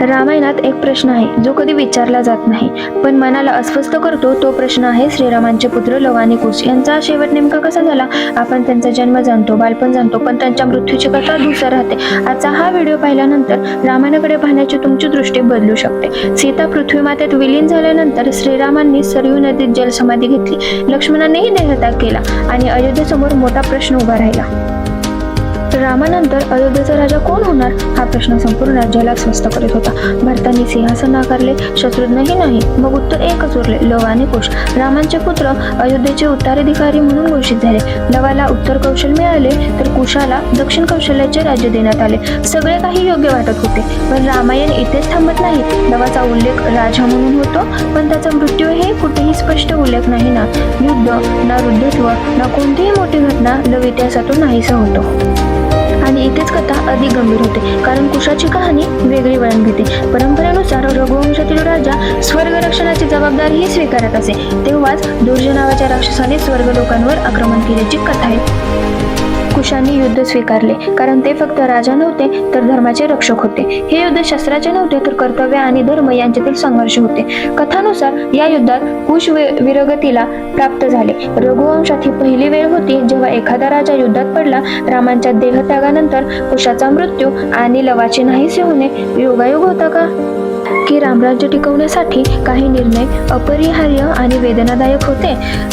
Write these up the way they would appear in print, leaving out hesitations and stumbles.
रामायणात एक प्रश्न आहे जो कधी विचारला जात नाही पण मनाला अस्वस्थ करतो. तो प्रश्न आहे श्रीरामांचे पुत्र लव आणि कुश यांचा शेवट नेमका कसा झाला. आपण त्यांचा जन्म जाणतो, बालपण जाणतो, पण त्यांच्या मृत्यूची कथा दूर राहते. आजचा हा व्हिडिओ पाहिल्यानंतर रामायणाकडे पाहण्याची तुमची दृष्टी बदलू शकते. सीता पृथ्वी मातेत विलीन झाल्यानंतर श्रीरामांनी सरयू नदीत जलसमाधी घेतली. लक्ष्मणानेही देहत्याग केला आणि अयोध्येसमोर मोठा प्रश्न उभा राहिला. रामानंतर अयोध्येचा राजा कोण होणार हा प्रश्न संपूर्ण राज्याला अस्वस्थ करत होता. भरताने सिंहासन नाकारले, शत्रुघ्नही नाही. मग उत्तर एकच उरले, लव आणि कुश. रामांचे पुत्र अयोध्येचे उत्तराधिकारी म्हणून घोषित झाले. लवाला उत्तर कौशल मिळाले तर कुशाला दक्षिण कौशल्याचे राज्य देण्यात आले. सगळे काही योग्य वाटत होते, पण रामायण इथेच थांबत नाही. लवाचा उल्लेख राजा म्हणून होतो, पण त्याचा मृत्यू हे कुठेही स्पष्ट उल्लेख नाही ना युद्ध, ना वृद्धत्व, ना कोणतीही मोठी घटना लव इतिहासातून नाहीसा होतो. आणि इथेच कथा अधिक गंभीर होते, कारण कुशाची कहाणी वेगळी वळण घेते. परंपरेनुसार रघुवंशातील राजा स्वर्ग रक्षणाची जबाबदारीही स्वीकारत असे. तेव्हाच दुर्जय नावाच्या राक्षसाने स्वर्ग लोकांवर आक्रमण केल्याची कथा आहे. कुशाने युद्ध स्वीकारले कारण ते फक्त राजा नव्हते तर धर्माचे रक्षक होते. हे युद्ध शस्त्राचे नव्हते तर कर्तव्य आणि धर्म यांच्यातील संघर्ष होते. कथानुसार या युद्धात कुश वीरगतीला प्राप्त झाले. रघुवंशात ही पहिली वेळ होती जेव्हा एखादा राजा युद्धात पडला. रामांच्या देहत्यागानंतर कुशाचा मृत्यू आणि लवाचे नाहीसे होणे योगायोग होता का, की रामराज्य टिकवण्यासाठी काही निर्णय अपरिहार्य आणि वेदनादायक होते.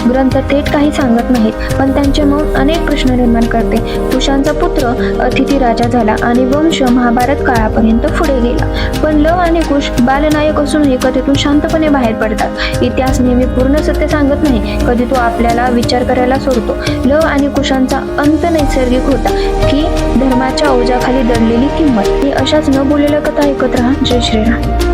ग्रंथ थेट काही सांगत नाहीत, पण त्यांचे मौन अनेक प्रश्न निर्माण करते. कुशांचा पुत्र अतिथी राजा झाला आणि वंश महाभारत काळापर्यंत पुढे गेला. पण लव आणि कुश बालनायक असूनही कथेतून शांतपणे बाहेर पडतात. इतिहास नेहमी पूर्ण सत्य सांगत नाही, कधी तो आपल्याला विचार करायला सोडतो. लव आणि कुशांचा अंत नैसर्गिक होता की धर्माच्या ओझ्याखाली दडलेली किंमत. ही अशाच न बोललेल्या कथा ऐकत राहा. जय श्रीराम.